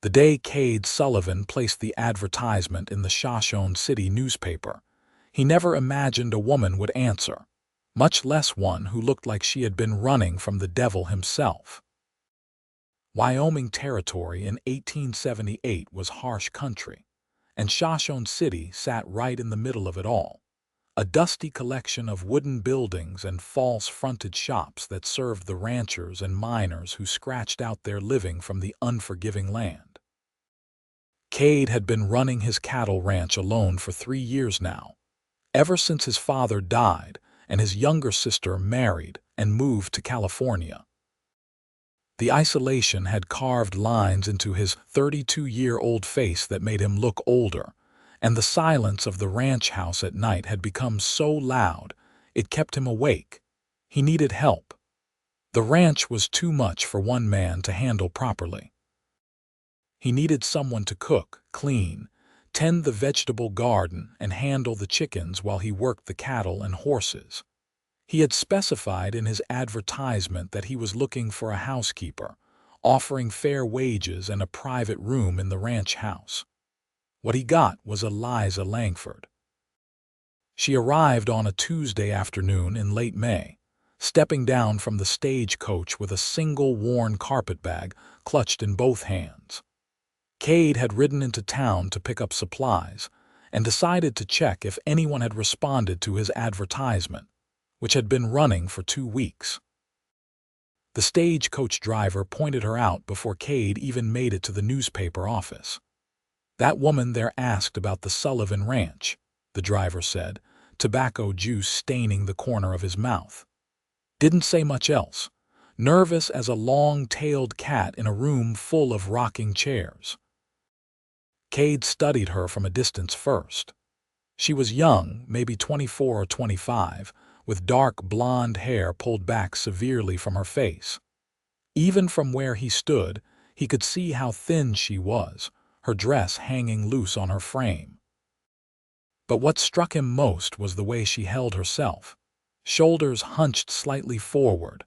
The day Kade Sullivan placed the advertisement in the Shoshone City newspaper, he never imagined a woman would answer, much less one who looked like she had been running from the devil himself. Wyoming Territory in 1878 was harsh country, and Shoshone City sat right in the middle of it all, a dusty collection of wooden buildings and false-fronted shops that served the ranchers and miners who scratched out their living from the unforgiving land. Kade had been running his cattle ranch alone for 3 years now, ever since his father died and his younger sister married and moved to California. The isolation had carved lines into his 32-year-old face that made him look older, and the silence of the ranch house at night had become so loud it kept him awake. He needed help. The ranch was too much for one man to handle properly. He needed someone to cook, clean, tend the vegetable garden, and handle the chickens while he worked the cattle and horses. He had specified in his advertisement that he was looking for a housekeeper, offering fair wages and a private room in the ranch house. What he got was Eliza Langford. She arrived on a Tuesday afternoon in late May, stepping down from the stagecoach with a single worn carpetbag clutched in both hands. Kade had ridden into town to pick up supplies and decided to check if anyone had responded to his advertisement, which had been running for 2 weeks. The stagecoach driver pointed her out before Kade even made it to the newspaper office. "That woman there asked about the Sullivan Ranch," the driver said, tobacco juice staining the corner of his mouth. "Didn't say much else. Nervous as a long-tailed cat in a room full of rocking chairs." Kade studied her from a distance first. She was young, maybe 24 or 25, with dark blonde hair pulled back severely from her face. Even from where he stood, he could see how thin she was, her dress hanging loose on her frame. But what struck him most was the way she held herself, shoulders hunched slightly forward,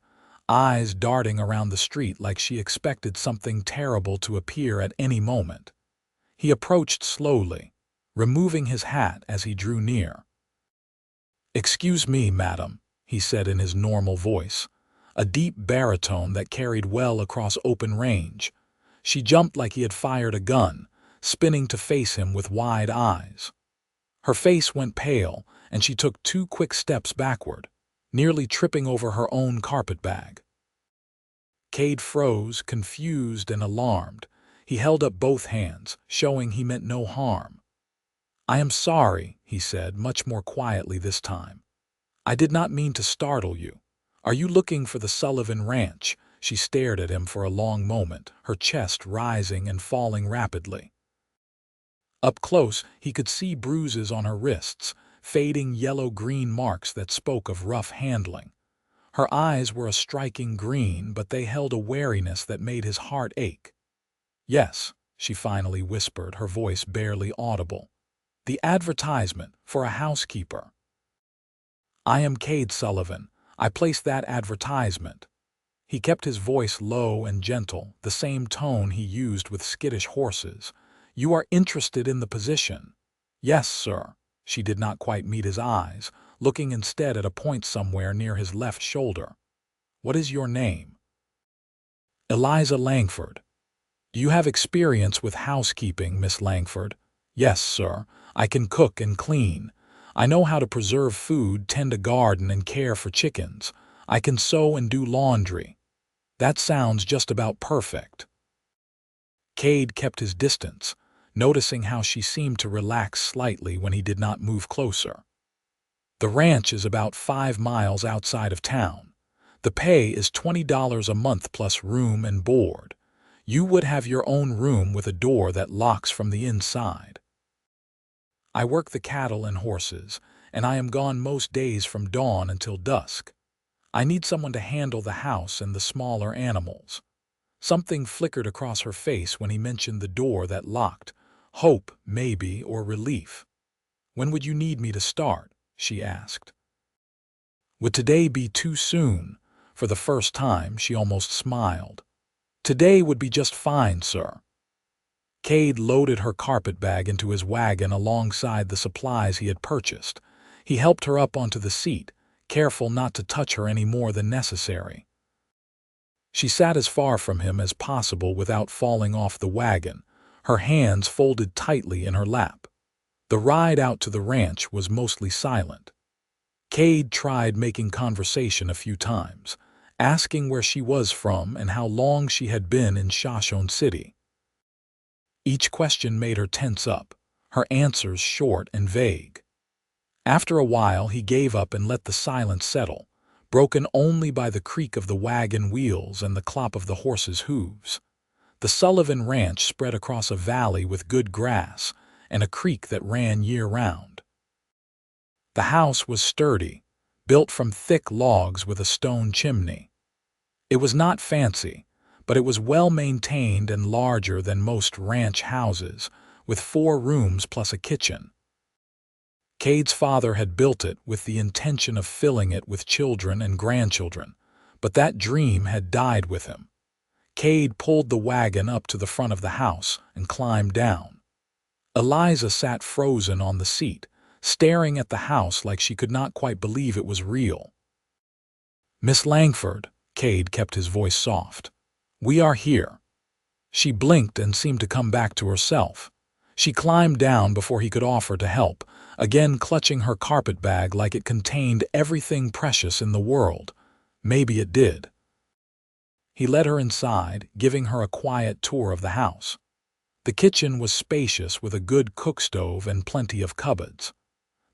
eyes darting around the street like she expected something terrible to appear at any moment. He approached slowly, removing his hat as he drew near. "Excuse me, madam," he said in his normal voice, a deep baritone that carried well across open range. She jumped like he had fired a gun, spinning to face him with wide eyes. Her face went pale, and she took 2 quick steps backward, nearly tripping over her own carpetbag. Kade froze, confused and alarmed. He held up both hands, showing he meant no harm. "I am sorry," he said, much more quietly this time. "I did not mean to startle you. Are you looking for the Sullivan Ranch?" She stared at him for a long moment, her chest rising and falling rapidly. Up close, he could see bruises on her wrists, fading yellow-green marks that spoke of rough handling. Her eyes were a striking green, but they held a wariness that made his heart ache. "Yes," she finally whispered, her voice barely audible. "The advertisement for a housekeeper." "I am Kade Sullivan. I placed that advertisement." He kept his voice low and gentle, the same tone he used with skittish horses. "You are interested in the position?" "Yes, sir." She did not quite meet his eyes, looking instead at a point somewhere near his left shoulder. "What is your name?" "Eliza Langford." "Do you have experience with housekeeping, Miss Langford?" "Yes, sir. I can cook and clean. I know how to preserve food, tend a garden, and care for chickens. I can sew and do laundry." "That sounds just about perfect." Kade kept his distance, noticing how she seemed to relax slightly when he did not move closer. "The ranch is about 5 miles outside of town. The pay is $20 a month plus room and board. You would have your own room with a door that locks from the inside. I work the cattle and horses, and I am gone most days from dawn until dusk. I need someone to handle the house and the smaller animals." Something flickered across her face when he mentioned the door that locked. Hope, maybe, or relief. "When would you need me to start?" she asked. Would today be too soon? For the first time, she almost smiled. "Today would be just fine, sir." Kade loaded her carpet bag into his wagon alongside the supplies he had purchased. He helped her up onto the seat, careful not to touch her any more than necessary. She sat as far from him as possible without falling off the wagon, her hands folded tightly in her lap. The ride out to the ranch was mostly silent. Kade tried making conversation a few times, asking where she was from and how long she had been in Shoshone City. Each question made her tense up, her answers short and vague. After a while, he gave up and let the silence settle, broken only by the creak of the wagon wheels and the clop of the horses' hooves. The Sullivan Ranch spread across a valley with good grass and a creek that ran year-round. The house was sturdy, built from thick logs with a stone chimney. It was not fancy, but it was well-maintained and larger than most ranch houses, with 4 rooms plus a kitchen. Kade's father had built it with the intention of filling it with children and grandchildren, but that dream had died with him. Kade pulled the wagon up to the front of the house and climbed down. Eliza sat frozen on the seat, staring at the house like she could not quite believe it was real. "Miss Langford," Kade kept his voice soft. "We are here." She blinked and seemed to come back to herself. She climbed down before he could offer to help, again clutching her carpet bag like it contained everything precious in the world. Maybe it did. He led her inside, giving her a quiet tour of the house. The kitchen was spacious with a good cook stove and plenty of cupboards.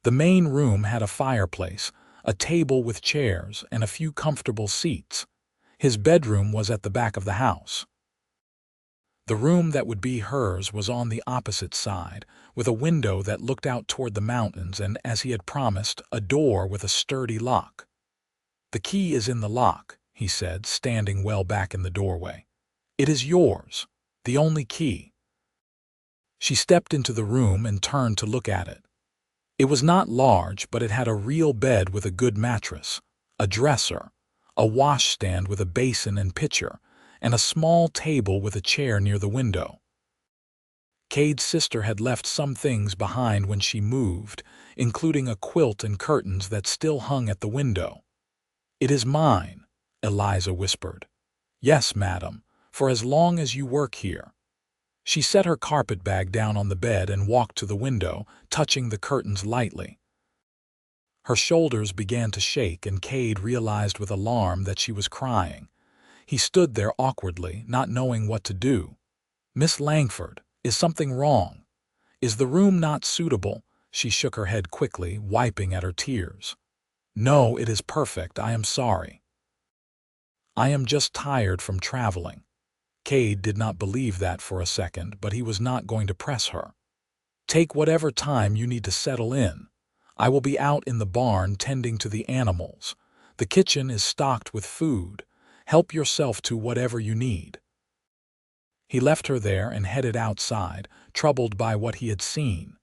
The main room had a fireplace, a table with chairs, and a few comfortable seats. His bedroom was at the back of the house. The room that would be hers was on the opposite side, with a window that looked out toward the mountains and, as he had promised, a door with a sturdy lock. "The key is in the lock," he said, standing well back in the doorway. "It is yours, the only key." She stepped into the room and turned to look at it. It was not large, but it had a real bed with a good mattress, a dresser, a washstand with a basin and pitcher, and a small table with a chair near the window. Kade's sister had left some things behind when she moved, including a quilt and curtains that still hung at the window. "It is mine," Eliza whispered. "Yes, madam, for as long as you work here." She set her carpet bag down on the bed and walked to the window, touching the curtains lightly. Her shoulders began to shake, and Kade realized with alarm that she was crying. He stood there awkwardly, not knowing what to do. "Miss Langford, is something wrong? Is the room not suitable?" She shook her head quickly, wiping at her tears. "No, it is perfect. I am sorry. I am just tired from traveling." Kade did not believe that for a second, but he was not going to press her. "Take whatever time you need to settle in. I will be out in the barn tending to the animals. The kitchen is stocked with food. Help yourself to whatever you need." He left her there and headed outside, troubled by what he had seen.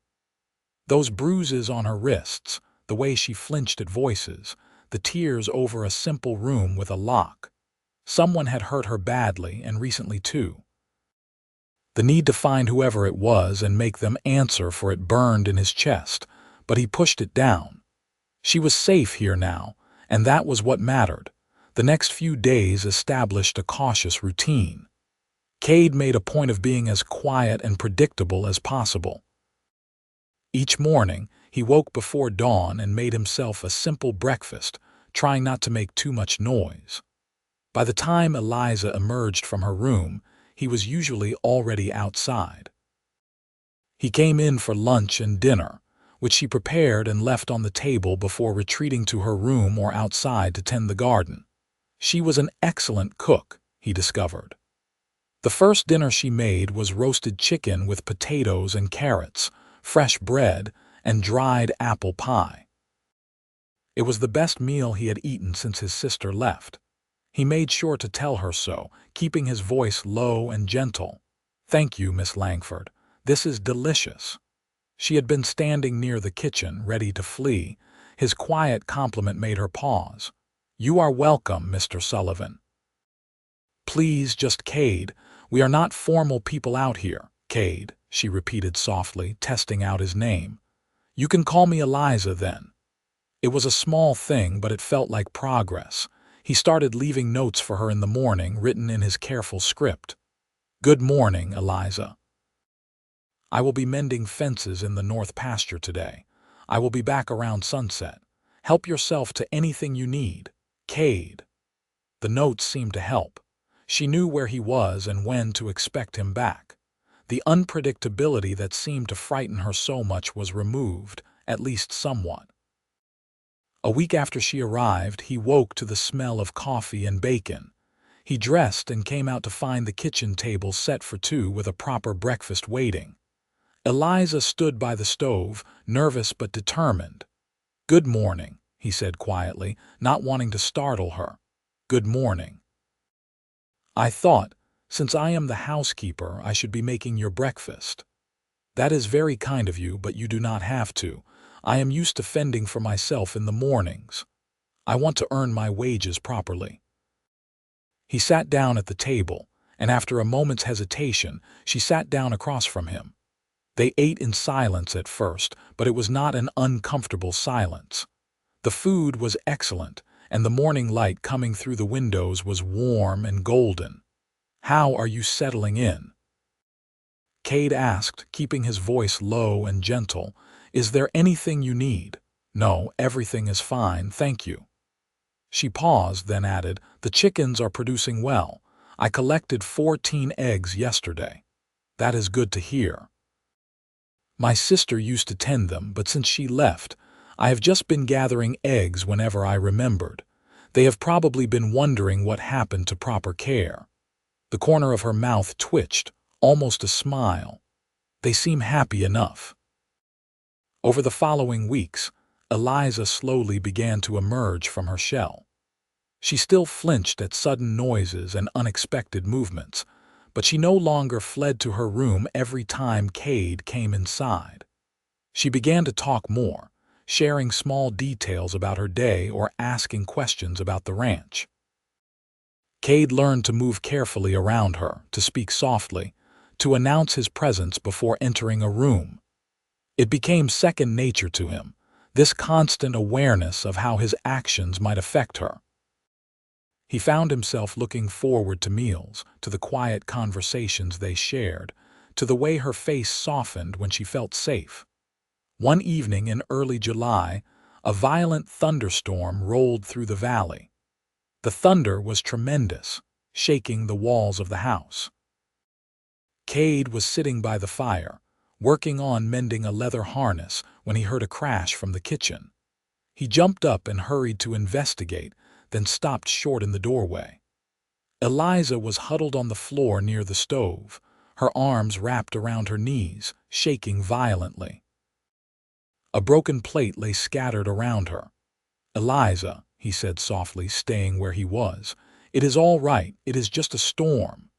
Those bruises on her wrists, the way she flinched at voices, the tears over a simple room with a lock. Someone had hurt her badly, and recently too. The need to find whoever it was and make them answer for it burned in his chest, but he pushed it down. She was safe here now, and that was what mattered. The next few days established a cautious routine. Kade made a point of being as quiet and predictable as possible. Each morning, he woke before dawn and made himself a simple breakfast, trying not to make too much noise. By the time Eliza emerged from her room, he was usually already outside. He came in for lunch and dinner, which she prepared and left on the table before retreating to her room or outside to tend the garden. She was an excellent cook, he discovered. The first dinner she made was roasted chicken with potatoes and carrots, fresh bread, and dried apple pie. It was the best meal he had eaten since his sister left. He made sure to tell her so, keeping his voice low and gentle. "Thank you, Miss Langford. This is delicious." She had been standing near the kitchen, ready to flee. His quiet compliment made her pause. "You are welcome, Mr. Sullivan." "Please, just Kade. We are not formal people out here," Kade, she repeated softly, testing out his name. You can call me Eliza, then. It was a small thing, but it felt like progress. He started leaving notes for her in the morning, written in his careful script. Good morning, Eliza. I will be mending fences in the north pasture today. I will be back around sunset. Help yourself to anything you need. Kade. The notes seemed to help. She knew where he was and when to expect him back. The unpredictability that seemed to frighten her so much was removed, at least somewhat. A week after she arrived, he woke to the smell of coffee and bacon. He dressed and came out to find the kitchen table set for two with a proper breakfast waiting. Eliza stood by the stove, nervous but determined. Good morning, he said quietly, not wanting to startle her. Good morning. I thought, since I am the housekeeper, I should be making your breakfast. That is very kind of you, but you do not have to. I am used to fending for myself in the mornings. I want to earn my wages properly. He sat down at the table, and after a moment's hesitation, she sat down across from him. They ate in silence at first, but it was not an uncomfortable silence. The food was excellent, and the morning light coming through the windows was warm and golden. How are you settling in? Kade asked, keeping his voice low and gentle. Is there anything you need? No, everything is fine, thank you. She paused, then added, the chickens are producing well. I collected 14 eggs yesterday. That is good to hear. My sister used to tend them, but since she left, I have just been gathering eggs whenever I remembered. They have probably been wondering what happened to proper care. The corner of her mouth twitched, almost a smile. They seem happy enough. Over the following weeks, Eliza slowly began to emerge from her shell. She still flinched at sudden noises and unexpected movements, but she no longer fled to her room every time Kade came inside. She began to talk more, sharing small details about her day or asking questions about the ranch. Kade learned to move carefully around her, to speak softly, to announce his presence before entering a room. It became second nature to him, this constant awareness of how his actions might affect her. He found himself looking forward to meals, to the quiet conversations they shared, to the way her face softened when she felt safe. One evening in early July, a violent thunderstorm rolled through the valley. The thunder was tremendous, shaking the walls of the house. Kade was sitting by the fire, working on mending a leather harness when he heard a crash from the kitchen. He jumped up and hurried to investigate, then stopped short in the doorway. Eliza was huddled on the floor near the stove, her arms wrapped around her knees, shaking violently. A broken plate lay scattered around her. Eliza, he said softly, staying where he was, it is all right, it is just a storm.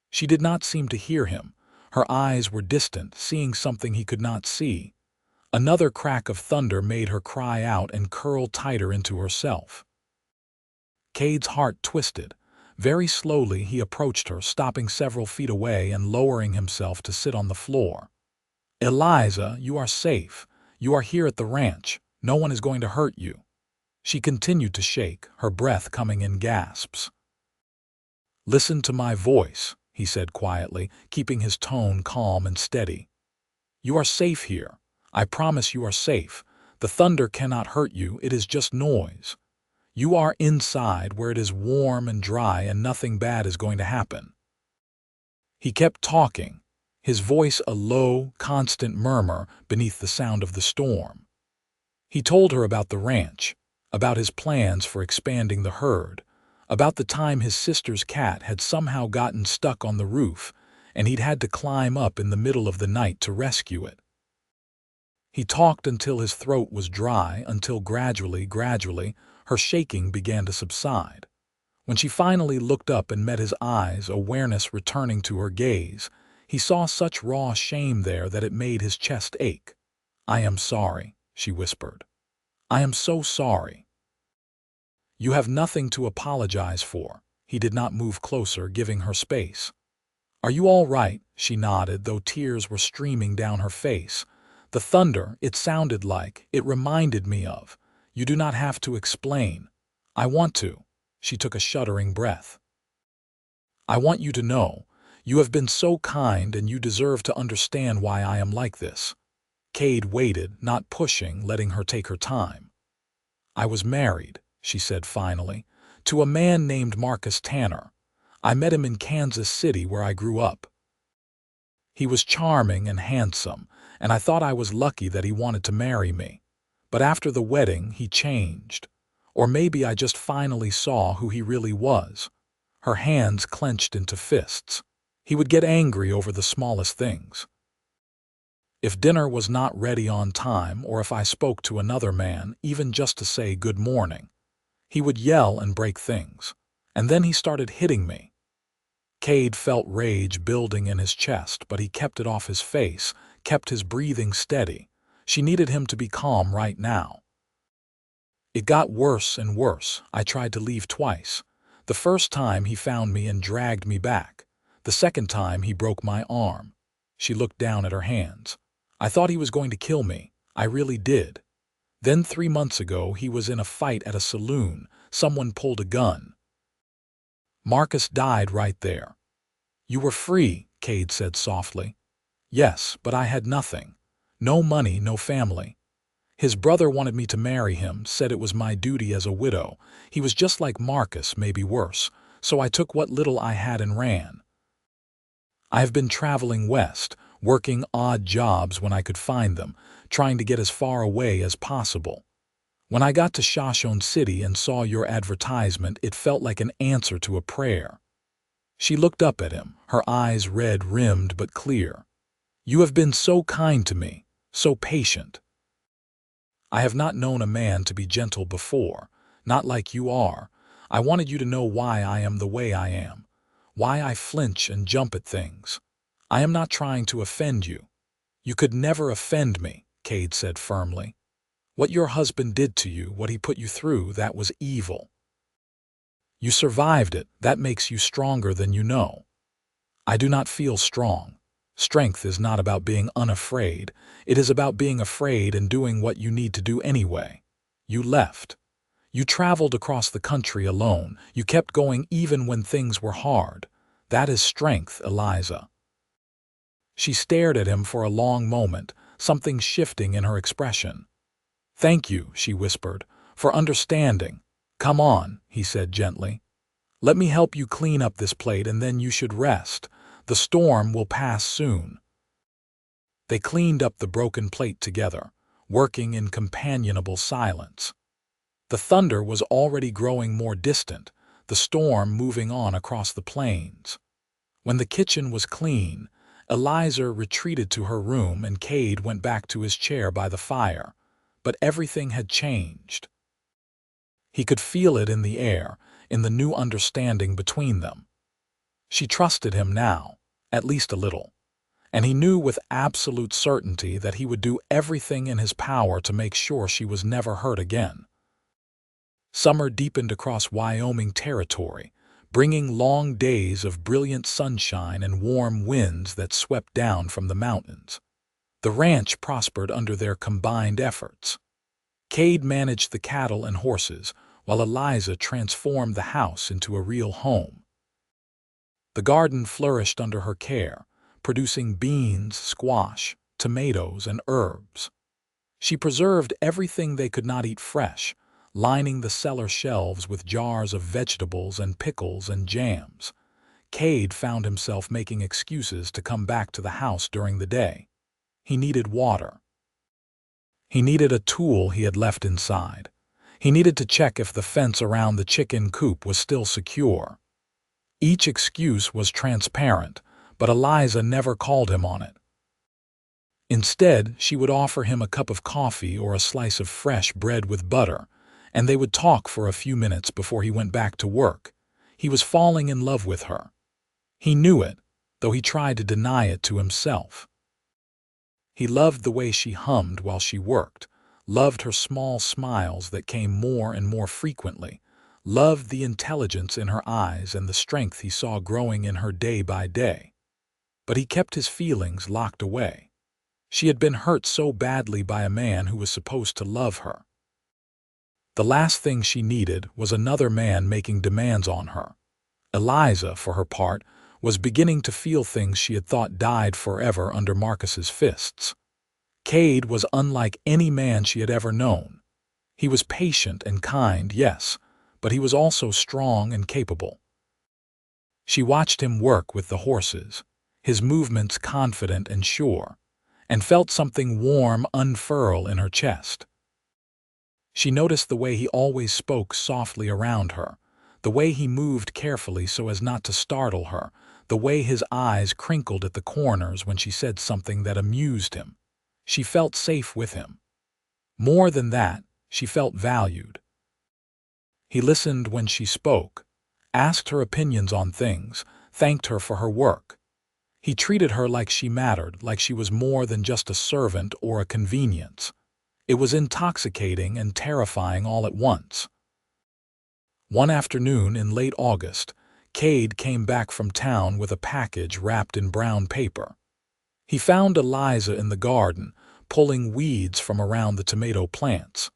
She did not seem to hear him. Her eyes were distant, seeing something he could not see. Another crack of thunder made her cry out and curl tighter into herself. Kade's heart twisted. Very slowly he approached her, stopping several feet away and lowering himself to sit on the floor. Eliza, you are safe. You are here at the ranch. No one is going to hurt you. She continued to shake, her breath coming in gasps. Listen to my voice, he said quietly, keeping his tone calm and steady. You are safe here. I promise you are safe. The thunder cannot hurt you, it is just noise. You are inside where it is warm and dry and nothing bad is going to happen. He kept talking, his voice a low, constant murmur beneath the sound of the storm. He told her about the ranch, about his plans for expanding the herd, about the time his sister's cat had somehow gotten stuck on the roof and he'd had to climb up in the middle of the night to rescue it. He talked until his throat was dry, until gradually, her shaking began to subside. When she finally looked up and met his eyes, awareness returning to her gaze, he saw such raw shame there that it made his chest ache. I am sorry, she whispered. I am so sorry. You have nothing to apologize for. He did not move closer, giving her space. "Are you all right?" She nodded, though tears were streaming down her face. "The thunder, it sounded like, it reminded me of. You do not have to explain. I want to." She took a shuddering breath. "I want you to know. You have been so kind and you deserve to understand why I am like this." Kade waited, not pushing, letting her take her time. "I was married," she said finally, "to a man named Marcus Tanner. I met him in Kansas City where I grew up. He was charming and handsome, and I thought I was lucky that he wanted to marry me. But after the wedding, he changed. Or maybe I just finally saw who he really was." Her hands clenched into fists. "He would get angry over the smallest things. If dinner was not ready on time, or if I spoke to another man, even just to say good morning, he would yell and break things. And then he started hitting me." Kade felt rage building in his chest, but he kept it off his face, kept his breathing steady. She needed him to be calm right now. "It got worse and worse. I tried to leave twice. The first time he found me and dragged me back. The second time he broke my arm." She looked down at her hands. "I thought he was going to kill me. I really did. Then 3 months ago he was in a fight at a saloon. Someone pulled a gun. Marcus died right there." "You were free," Kade said softly. "Yes, but I had nothing. No money, no family. His brother wanted me to marry him, said it was my duty as a widow. He was just like Marcus, maybe worse, so I took what little I had and ran. I have been traveling west, working odd jobs when I could find them, trying to get as far away as possible. When I got to Shoshone City and saw your advertisement, it felt like an answer to a prayer." She looked up at him, her eyes red-rimmed but clear. "You have been so kind to me, so patient. I have not known a man to be gentle before, not like you are. I wanted you to know why I am the way I am, why I flinch and jump at things. I am not trying to offend you." "You could never offend me," Kade said firmly. "What your husband did to you, what he put you through, that was evil. You survived it. That makes you stronger than you know. I do not feel strong. Strength is not about being unafraid. It is about being afraid and doing what you need to do anyway. You left. You traveled across the country alone. You kept going even when things were hard. That is strength, Eliza." She stared at him for a long moment, something shifting in her expression. "Thank you," she whispered, "for understanding." "Come on," he said gently. "Let me help you clean up this plate and then you should rest. The storm will pass soon." They cleaned up the broken plate together, working in companionable silence. The thunder was already growing more distant, the storm moving on across the plains. When the kitchen was clean, Eliza retreated to her room and Kade went back to his chair by the fire. But everything had changed. He could feel it in the air, in the new understanding between them. She trusted him now, at least a little, and he knew with absolute certainty that he would do everything in his power to make sure she was never hurt again. Summer deepened across Wyoming Territory, bringing long days of brilliant sunshine and warm winds that swept down from the mountains. The ranch prospered under their combined efforts. Kade managed the cattle and horses, while Eliza transformed the house into a real home. The garden flourished under her care, producing beans, squash, tomatoes, and herbs. She preserved everything they could not eat fresh, lining the cellar shelves with jars of vegetables and pickles and jams. Kade found himself making excuses to come back to the house during the day. He needed water. He needed a tool he had left inside. He needed to check if the fence around the chicken coop was still secure. Each excuse was transparent, but Eliza never called him on it. Instead, she would offer him a cup of coffee or a slice of fresh bread with butter, and they would talk for a few minutes before he went back to work. He was falling in love with her. He knew it, though he tried to deny it to himself. He loved the way she hummed while she worked, loved her small smiles that came more and more frequently, loved the intelligence in her eyes and the strength he saw growing in her day by day. but he kept his feelings locked away. She had been hurt so badly by a man who was supposed to love her. The last thing she needed was another man making demands on her. Eliza, for her part, was beginning to feel things she had thought died forever under Marcus's fists. Kade was unlike any man she had ever known. He was patient and kind, yes, but he was also strong and capable. She watched him work with the horses, his movements confident and sure, and felt something warm unfurl in her chest. She noticed the way he always spoke softly around her, the way he moved carefully so as not to startle her, the way his eyes crinkled at the corners when she said something that amused him. She felt safe with him. More than that, she felt valued. He listened when she spoke, asked her opinions on things, thanked her for her work. He treated her like she mattered, like she was more than just a servant or a convenience. It was intoxicating and terrifying all at once. One afternoon in late August, Kade came back from town with a package wrapped in brown paper. He found Eliza in the garden, pulling weeds from around the tomato plants.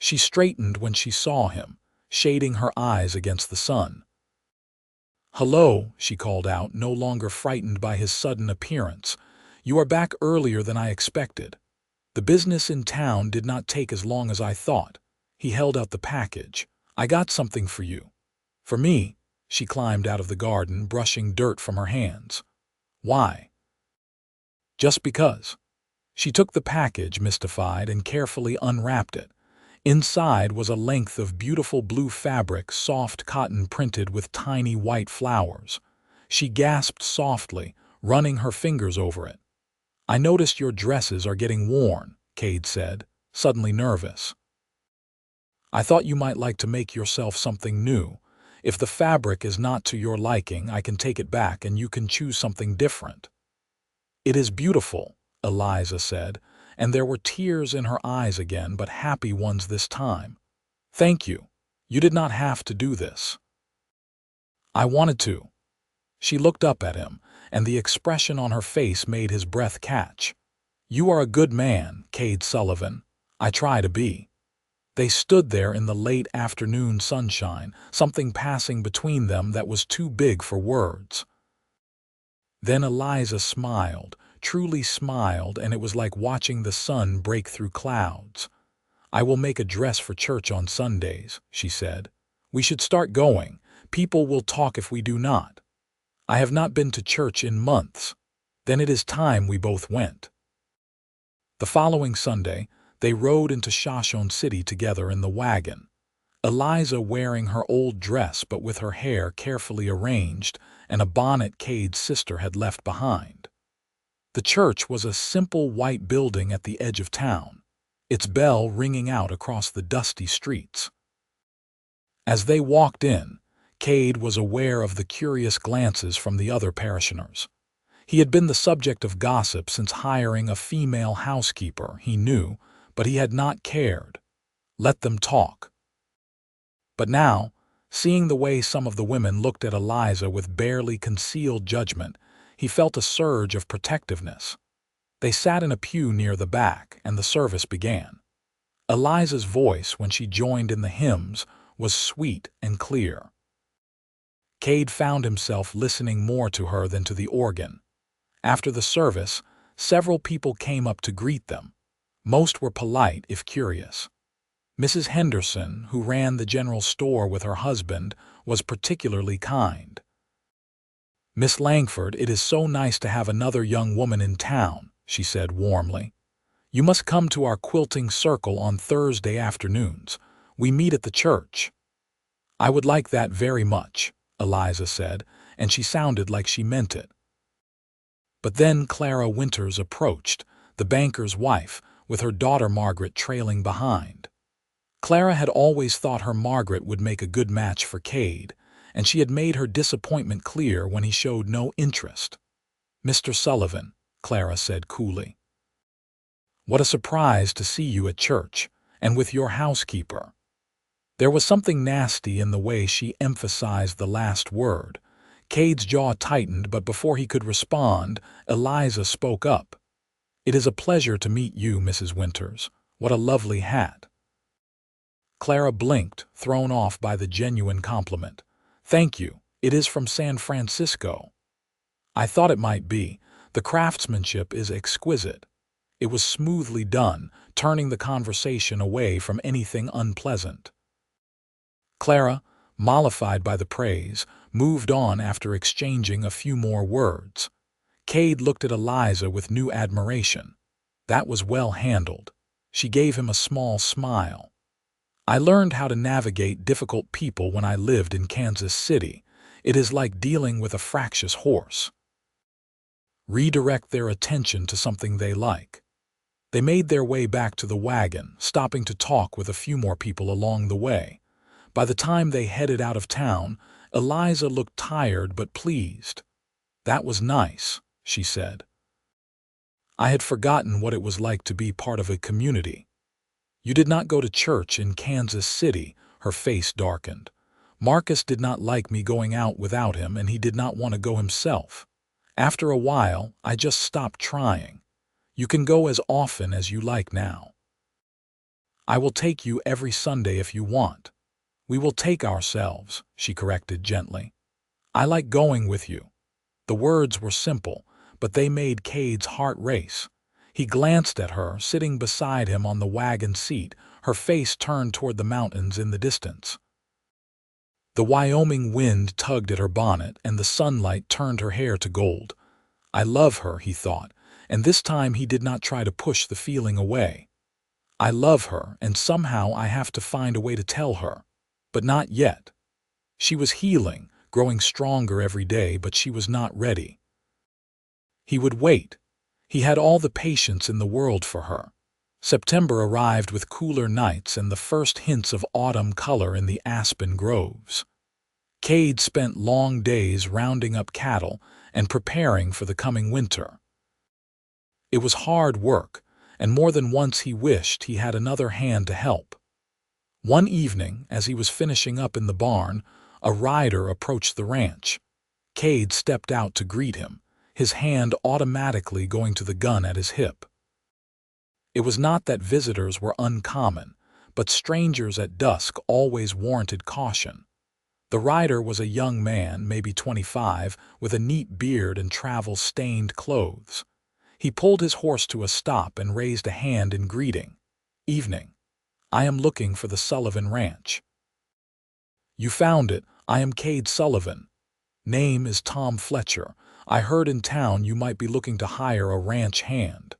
She straightened when she saw him, shading her eyes against the sun. "Hello," she called out, no longer frightened by his sudden appearance. "You are back earlier than I expected. The business in town did not take as long as I thought." He held out the package. "I got something for you." "For me?" She climbed out of the garden, brushing dirt from her hands. "Why?" "Just because." She took the package, mystified, and carefully unwrapped it. Inside was a length of beautiful blue fabric, soft cotton printed with tiny white flowers. She gasped softly, running her fingers over it. "I noticed your dresses are getting worn," Kade said, suddenly nervous. "I thought you might like to make yourself something new. If the fabric is not to your liking, I can take it back and you can choose something different." "It is beautiful," Eliza said, and there were tears in her eyes again, but happy ones this time. "Thank you. You did not have to do this." "I wanted to." She looked up at him, and the expression on her face made his breath catch. "You are a good man, Kade Sullivan. I try to be." They stood there in the late afternoon sunshine, something passing between them that was too big for words. Then Eliza smiled, truly smiled, and it was like watching the sun break through clouds. "I will make a dress for church on Sundays," she said. "We should start going. People will talk if we do not. I have not been to church in months. Then it is time we both went." The following Sunday, they rode into Shoshone City together in the wagon. Eliza wearing her old dress but with her hair carefully arranged and a bonnet Kade's sister had left behind. The church was a simple white building at the edge of town, its bell ringing out across the dusty streets. As they walked in, Kade was aware of the curious glances from the other parishioners. He had been the subject of gossip since hiring a female housekeeper, he knew, but he had not cared. Let them talk. But now, seeing the way some of the women looked at Eliza with barely concealed judgment, he felt a surge of protectiveness. They sat in a pew near the back, and the service began. Eliza's voice, when she joined in the hymns, was sweet and clear. Kade found himself listening more to her than to the organ. After the service, several people came up to greet them. Most were polite, if curious. Mrs. Henderson, who ran the general store with her husband, was particularly kind. "Miss Langford, it is so nice to have another young woman in town," she said warmly. "You must come to our quilting circle on Thursday afternoons. We meet at the church." "I would like that very much," Eliza said, and she sounded like she meant it. But then Clara Winters approached, the banker's wife, with her daughter Margaret trailing behind. Clara had always thought her Margaret would make a good match for Kade, and she had made her disappointment clear when he showed no interest. "Mr. Sullivan," Clara said coolly. "What a surprise to see you at church, and with your housekeeper." There was something nasty in the way she emphasized the last word. Cade's jaw tightened, but before he could respond, Eliza spoke up. "It is a pleasure to meet you, Mrs. Winters. What a lovely hat." Clara blinked, thrown off by the genuine compliment. "Thank you. It is from San Francisco." "I thought it might be. The craftsmanship is exquisite." It was smoothly done, turning the conversation away from anything unpleasant. Clara, mollified by the praise, moved on after exchanging a few more words. Kade looked at Eliza with new admiration. That was well handled. She gave him a small smile. "I learned how to navigate difficult people when I lived in Kansas City. It is like dealing with a fractious horse. Redirect their attention to something they like." They made their way back to the wagon, stopping to talk with a few more people along the way. By the time they headed out of town, Eliza looked tired but pleased. "That was nice," she said. "I had forgotten what it was like to be part of a community." "You did not go to church in Kansas City," her face darkened. "Marcus did not like me going out without him, and he did not want to go himself. After a while, I just stopped trying. You can go as often as you like now. I will take you every Sunday if you want." "We will take ourselves," she corrected gently. "I like going with you." The words were simple, but they made Cade's heart race. He glanced at her, sitting beside him on the wagon seat, her face turned toward the mountains in the distance. The Wyoming wind tugged at her bonnet, and the sunlight turned her hair to gold. "I love her," he thought, and this time he did not try to push the feeling away. "I love her, and somehow I have to find a way to tell her. But not yet." She was healing, growing stronger every day, but she was not ready. He would wait. He had all the patience in the world for her. September arrived with cooler nights and the first hints of autumn color in the aspen groves. Kade spent long days rounding up cattle and preparing for the coming winter. It was hard work, and more than once he wished he had another hand to help. One evening, as he was finishing up in the barn, a rider approached the ranch. Kade stepped out to greet him, his hand automatically going to the gun at his hip. It was not that visitors were uncommon, but strangers at dusk always warranted caution. The rider was a young man, maybe 25, with a neat beard and travel-stained clothes. He pulled his horse to a stop and raised a hand in greeting. "Evening. I am looking for the Sullivan Ranch." "You found it. I am Kade Sullivan. Name is Tom Fletcher. I heard in town you might be looking to hire a ranch hand."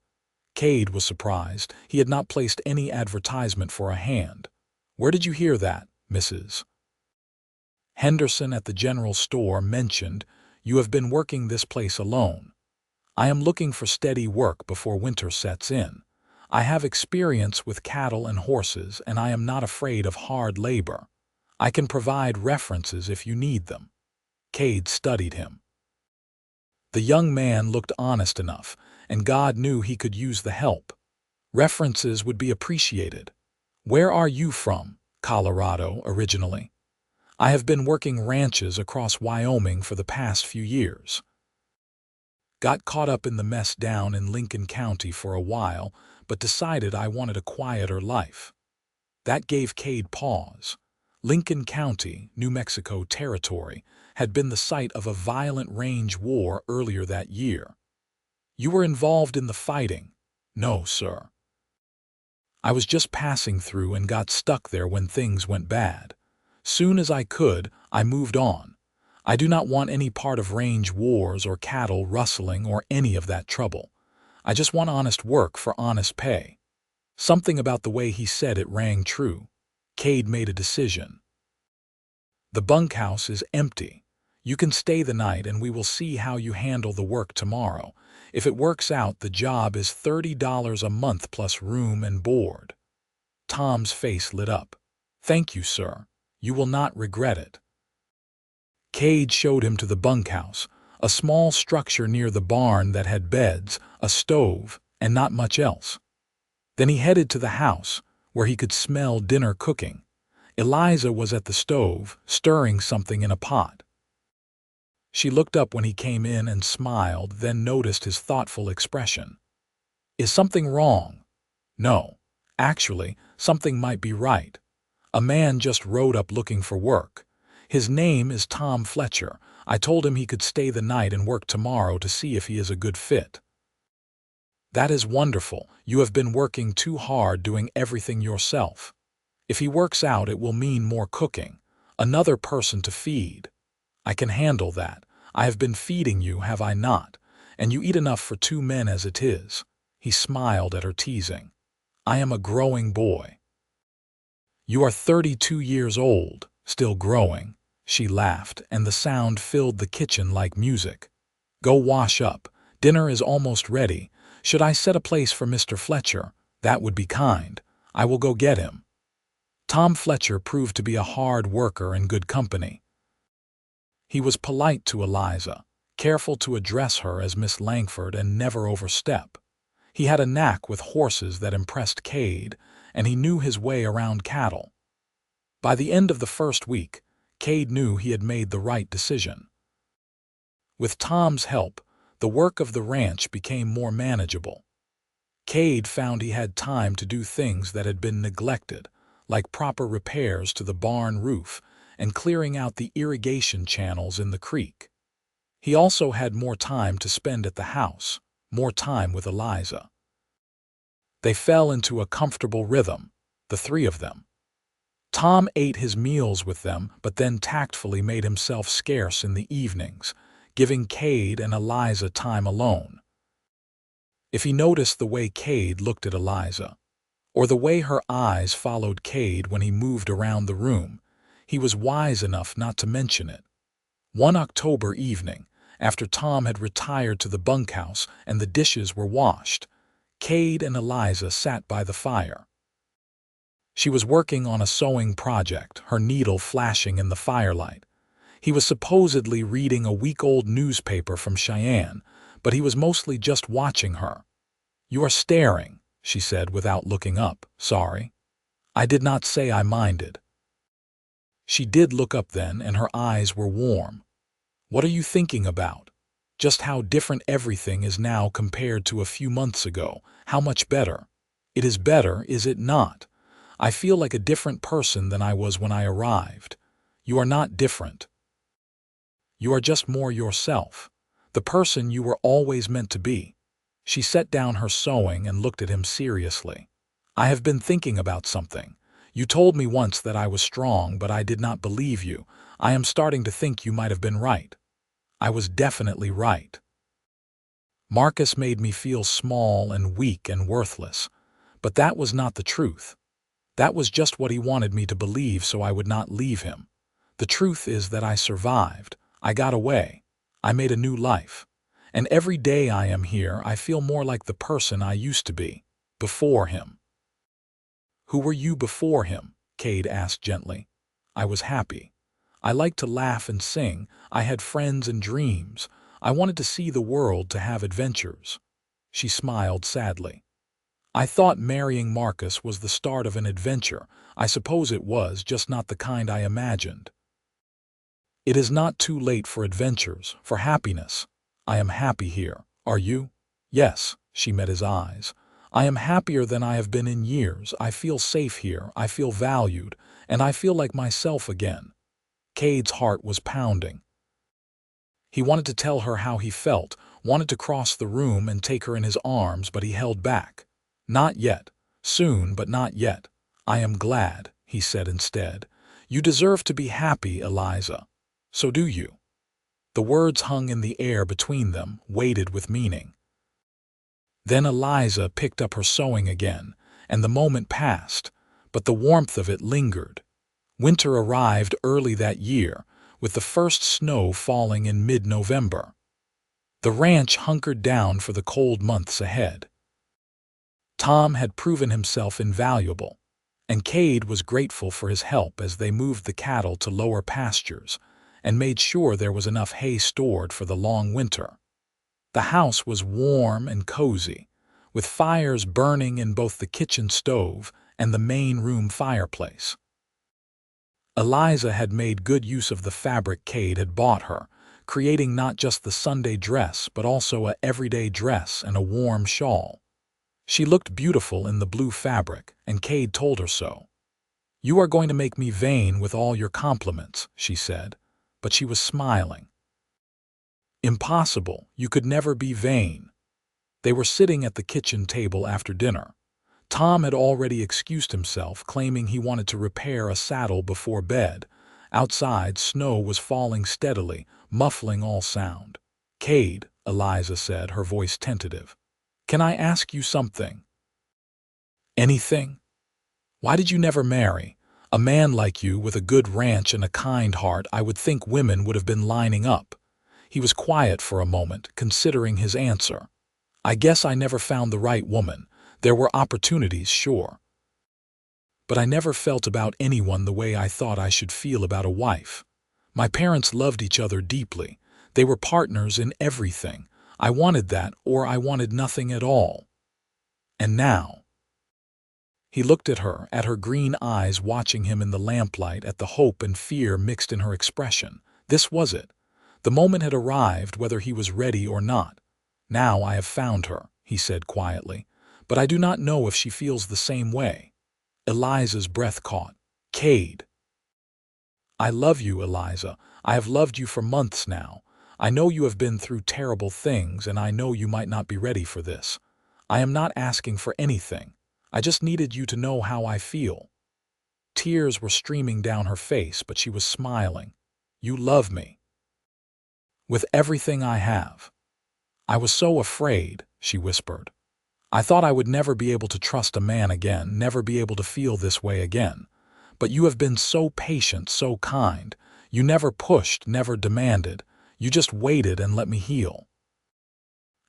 Kade was surprised. He had not placed any advertisement for a hand. "Where did you hear that, Mrs.?" "Henderson at the general store mentioned you have been working this place alone. I am looking for steady work before winter sets in. I have experience with cattle and horses, and I am not afraid of hard labor. I can provide references if you need them." Kade studied him. The young man looked honest enough, and God knew he could use the help. References would be appreciated. "Where are you from?" "Colorado, originally. I have been working ranches across Wyoming for the past few years. Got caught up in the mess down in Lincoln County for a while, but decided I wanted a quieter life." That gave Kade pause. Lincoln County, New Mexico Territory, had been the site of a violent range war earlier that year. "You were involved in the fighting?" "No, sir. I was just passing through and got stuck there when things went bad. Soon as I could, I moved on. I do not want any part of range wars or cattle rustling or any of that trouble. I just want honest work for honest pay." Something about the way he said it rang true. Kade made a decision. "The bunkhouse is empty. You can stay the night and we will see how you handle the work tomorrow. If it works out, the job is $30 a month plus room and board." Tom's face lit up. "Thank you, sir. You will not regret it." Kade showed him to the bunkhouse, a small structure near the barn that had beds, a stove, and not much else. Then he headed to the house, where he could smell dinner cooking. Eliza was at the stove, stirring something in a pot. She looked up when he came in and smiled, then noticed his thoughtful expression. "Is something wrong?" "No. Actually, something might be right. A man just rode up looking for work. His name is Tom Fletcher. I told him he could stay the night and work tomorrow to see if he is a good fit." "That is wonderful. You have been working too hard doing everything yourself. If he works out, it will mean more cooking, another person to feed. I can handle that. I have been feeding you, have I not? And you eat enough for 2 men as it is." He smiled at her teasing. "I am a growing boy." "You are 32 years old, still growing." She laughed, and the sound filled the kitchen like music. "Go wash up. Dinner is almost ready. Should I set a place for Mr. Fletcher? That would be kind. I will go get him." Tom Fletcher proved to be a hard worker and good company. He was polite to Eliza, careful to address her as Miss Langford and never overstep. He had a knack with horses that impressed Kade, and he knew his way around cattle. By the end of the first week, Kade knew he had made the right decision. With Tom's help, the work of the ranch became more manageable. Kade found he had time to do things that had been neglected, like proper repairs to the barn roof and clearing out the irrigation channels in the creek. He also had more time to spend at the house, more time with Eliza. They fell into a comfortable rhythm, the 3 of them. Tom ate his meals with them, but then tactfully made himself scarce in the evenings, giving Kade and Eliza time alone. If he noticed the way Kade looked at Eliza, or the way her eyes followed Kade when he moved around the room, he was wise enough not to mention it. One October evening, after Tom had retired to the bunkhouse and the dishes were washed, Kade and Eliza sat by the fire. She was working on a sewing project, her needle flashing in the firelight. He was supposedly reading a week-old newspaper from Cheyenne, but he was mostly just watching her. "You are staring," she said without looking up. "Sorry. I did not say I minded." She did look up then, and her eyes were warm. "What are you thinking about?" "Just how different everything is now compared to a few months ago. How much better." "It is better, is it not? I feel like a different person than I was when I arrived." "You are not different. You are just more yourself, the person you were always meant to be." She set down her sewing and looked at him seriously. "I have been thinking about something. You told me once that I was strong, but I did not believe you. I am starting to think you might have been right." "I was definitely right. Marcus made me feel small and weak and worthless, but that was not the truth. That was just what he wanted me to believe so I would not leave him. The truth is that I survived. I got away. I made a new life. And every day I am here, I feel more like the person I used to be, before him." "Who were you before him?" Kade asked gently. "I was happy. I liked to laugh and sing. I had friends and dreams. I wanted to see the world, to have adventures." She smiled sadly. "I thought marrying Marcus was the start of an adventure. I suppose it was, just not the kind I imagined." "It is not too late for adventures, for happiness. I am happy here. Are you?" "Yes." She met his eyes. "I am happier than I have been in years. I feel safe here. I feel valued. And I feel like myself again." Kade's heart was pounding. He wanted to tell her how he felt, wanted to cross the room and take her in his arms, but he held back. "Not yet. Soon, but not yet. I am glad," he said instead. "You deserve to be happy, Eliza. So do you." The words hung in the air between them, weighted with meaning. Then Eliza picked up her sewing again, and the moment passed, but the warmth of it lingered. Winter arrived early that year, with the first snow falling in mid-November. The ranch hunkered down for the cold months ahead. Tom had proven himself invaluable, and Kade was grateful for his help as they moved the cattle to lower pastures and made sure there was enough hay stored for the long winter. The house was warm and cozy, with fires burning in both the kitchen stove and the main room fireplace. Eliza had made good use of the fabric Kade had bought her, creating not just the Sunday dress but also a everyday dress and a warm shawl. She looked beautiful in the blue fabric, and Kade told her so. "You are going to make me vain with all your compliments," she said, but she was smiling. "Impossible, you could never be vain." They were sitting at the kitchen table after dinner. Tom had already excused himself, claiming he wanted to repair a saddle before bed. Outside, snow was falling steadily, muffling all sound. "Kade," Eliza said, her voice tentative, "can I ask you something?" "Anything? Why did you never marry? A man like you, with a good ranch and a kind heart, I would think women would have been lining up." He was quiet for a moment, considering his answer. "I guess I never found the right woman. There were opportunities, sure. But I never felt about anyone the way I thought I should feel about a wife. My parents loved each other deeply. They were partners in everything. I wanted that, or I wanted nothing at all. And now—" He looked at her green eyes watching him in the lamplight, at the hope and fear mixed in her expression. This was it. The moment had arrived, whether he was ready or not. "Now I have found her," he said quietly, "but I do not know if she feels the same way." Eliza's breath caught. "Kade." "I love you, Eliza. I have loved you for months now. I know you have been through terrible things, and I know you might not be ready for this. I am not asking for anything. I just needed you to know how I feel." Tears were streaming down her face, but she was smiling. "You love me." "With everything I have." "I was so afraid," she whispered. "I thought I would never be able to trust a man again, never be able to feel this way again. But you have been so patient, so kind. You never pushed, never demanded. You just waited and let me heal.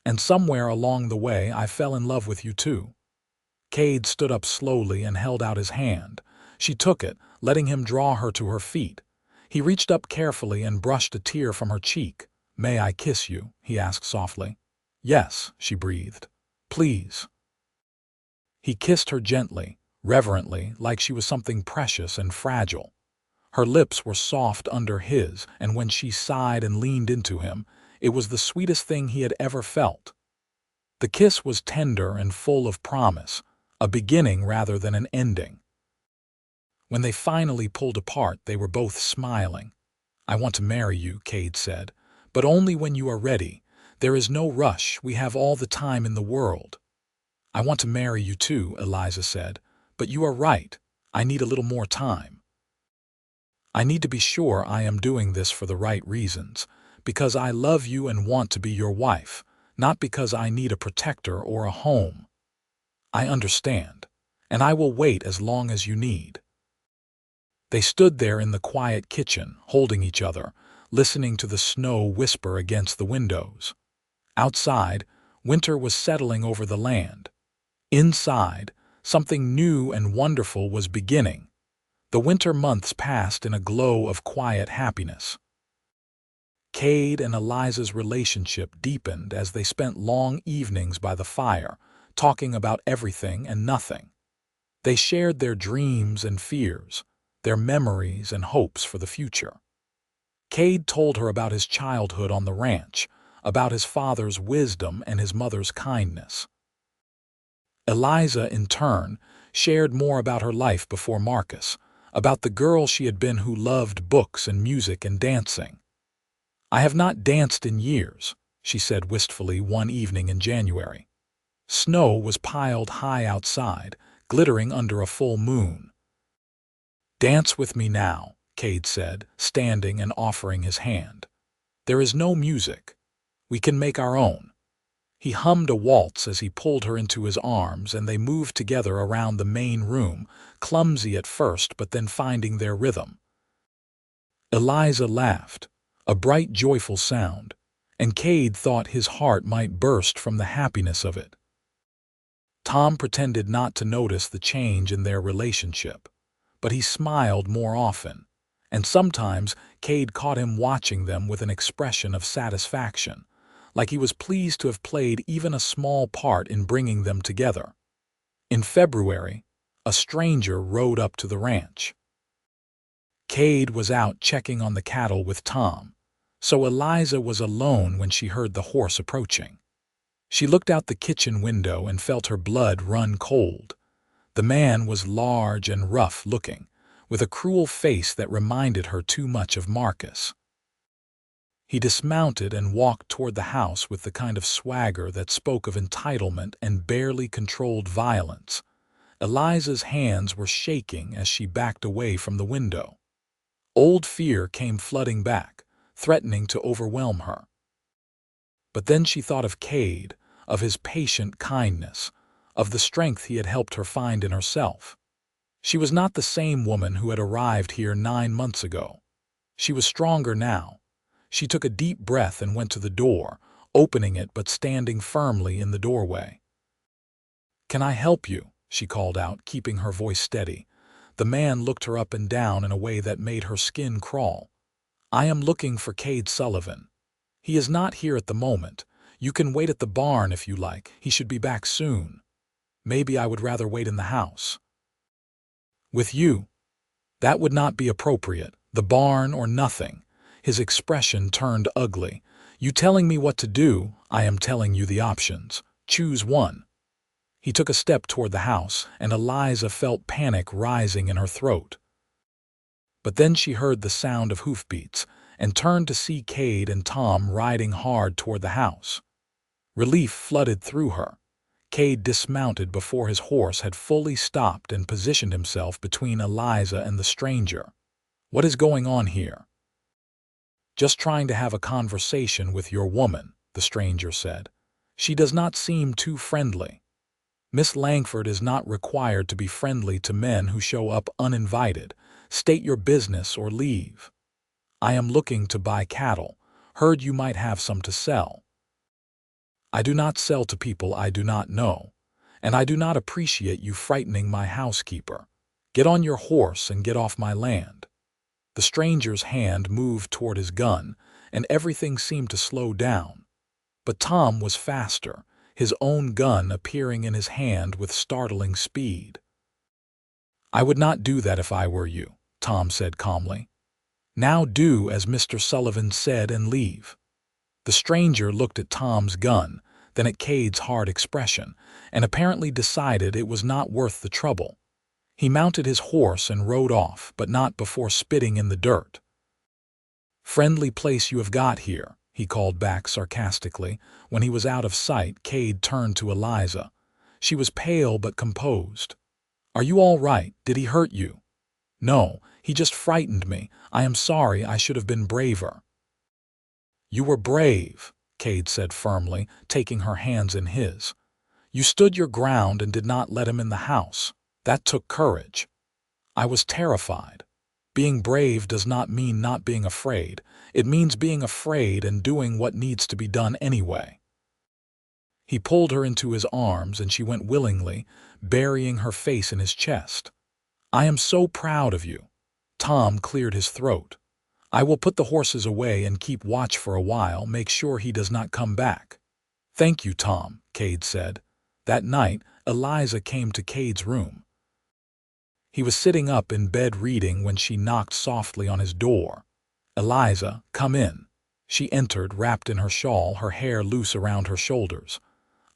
And somewhere along the way, I fell in love with you too." Kade stood up slowly and held out his hand. She took it, letting him draw her to her feet. He reached up carefully and brushed a tear from her cheek. "May I kiss you?" he asked softly. "Yes," she breathed. "Please." He kissed her gently, reverently, like she was something precious and fragile. Her lips were soft under his, and when she sighed and leaned into him, it was the sweetest thing he had ever felt. The kiss was tender and full of promise, a beginning rather than an ending. When they finally pulled apart, they were both smiling. "I want to marry you," Kade said, "but only when you are ready. There is no rush, we have all the time in the world." "I want to marry you too," Eliza said, "but you are right. I need a little more time. I need to be sure I am doing this for the right reasons, because I love you and want to be your wife, not because I need a protector or a home." "I understand, and I will wait as long as you need." They stood there in the quiet kitchen, holding each other, listening to the snow whisper against the windows. Outside, winter was settling over the land. Inside, something new and wonderful was beginning. The winter months passed in a glow of quiet happiness. Kade and Eliza's relationship deepened as they spent long evenings by the fire, talking about everything and nothing. They shared their dreams and fears, their memories and hopes for the future. Kade told her about his childhood on the ranch, about his father's wisdom and his mother's kindness. Eliza, in turn, shared more about her life before Marcus, about the girl she had been who loved books and music and dancing. "I have not danced in years," she said wistfully one evening in January. Snow was piled high outside, glittering under a full moon. "Dance with me now," Kade said, standing and offering his hand. "There is no music. We can make our own." He hummed a waltz as he pulled her into his arms, and they moved together around the main room, clumsy at first but then finding their rhythm. Eliza laughed, a bright, joyful sound, and Kade thought his heart might burst from the happiness of it. Tom pretended not to notice the change in their relationship, but he smiled more often, and sometimes Kade caught him watching them with an expression of satisfaction, like he was pleased to have played even a small part in bringing them together. In February, a stranger rode up to the ranch. Kade was out checking on the cattle with Tom. So Eliza was alone when she heard the horse approaching. She looked out the kitchen window and felt her blood run cold. The man was large and rough-looking, with a cruel face that reminded her too much of Marcus. He dismounted and walked toward the house with the kind of swagger that spoke of entitlement and barely controlled violence. Eliza's hands were shaking as she backed away from the window. Old fear came flooding back, threatening to overwhelm her. But then she thought of Kade, of his patient kindness, of the strength he had helped her find in herself. She was not the same woman who had arrived here 9 months ago. She was stronger now. She took a deep breath and went to the door, opening it but standing firmly in the doorway. "Can I help you?" she called out, keeping her voice steady. The man looked her up and down in a way that made her skin crawl. "I am looking for Kade Sullivan. He is not here at the moment. You can wait at the barn if you like. He should be back soon. Maybe I would rather wait in the house." "With you? That would not be appropriate. The barn or nothing." His expression turned ugly. "You telling me what to do, I am telling you the options. Choose one." He took a step toward the house, and Eliza felt panic rising in her throat. But then she heard the sound of hoofbeats and turned to see Kade and Tom riding hard toward the house. Relief flooded through her. Kade dismounted before his horse had fully stopped and positioned himself between Eliza and the stranger. "What is going on here?" "Just trying to have a conversation with your woman," the stranger said. "She does not seem too friendly." "Miss Langford is not required to be friendly to men who show up uninvited. State your business or leave." "I am looking to buy cattle. Heard you might have some to sell." "I do not sell to people I do not know, and I do not appreciate you frightening my housekeeper. Get on your horse and get off my land." The stranger's hand moved toward his gun, and everything seemed to slow down. But Tom was faster, his own gun appearing in his hand with startling speed. "I would not do that if I were you," Tom said calmly. "Now do as Mr. Sullivan said and leave." The stranger looked at Tom's gun, then at Kade's hard expression, and apparently decided it was not worth the trouble. He mounted his horse and rode off, but not before spitting in the dirt. "Friendly place you have got here," he called back sarcastically. When he was out of sight, Kade turned to Eliza. She was pale but composed. "Are you all right? Did he hurt you?" "No, he just frightened me. I am sorry, I should have been braver." "You were brave," Kade said firmly, taking her hands in his. "You stood your ground and did not let him in the house. That took courage." "I was terrified. Being brave does not mean not being afraid. It means being afraid and doing what needs to be done anyway." He pulled her into his arms and she went willingly, burying her face in his chest. "I am so proud of you." Tom cleared his throat. "I will put the horses away and keep watch for a while, make sure he does not come back." "Thank you, Tom," Kade said. That night, Eliza came to Kade's room. He was sitting up in bed reading when she knocked softly on his door. "Eliza, come in." She entered, wrapped in her shawl, her hair loose around her shoulders.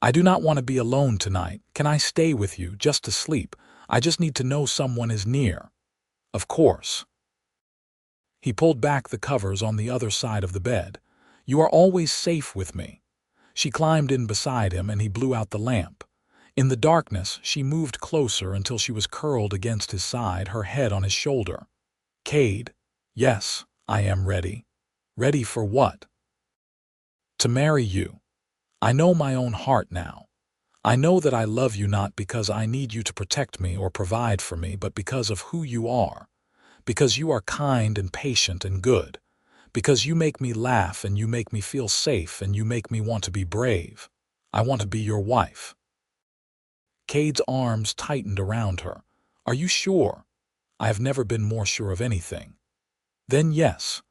"I do not want to be alone tonight. Can I stay with you, just to sleep? I just need to know someone is near." "Of course." He pulled back the covers on the other side of the bed. "You are always safe with me." She climbed in beside him and he blew out the lamp. In the darkness, she moved closer until she was curled against his side, her head on his shoulder. "Kade, yes, I am ready." "Ready for what?" "To marry you. I know my own heart now. I know that I love you not because I need you to protect me or provide for me, but because of who you are. Because you are kind and patient and good. Because you make me laugh and you make me feel safe and you make me want to be brave. I want to be your wife." Kade's arms tightened around her. "Are you sure?" "I have never been more sure of anything." "Then yes.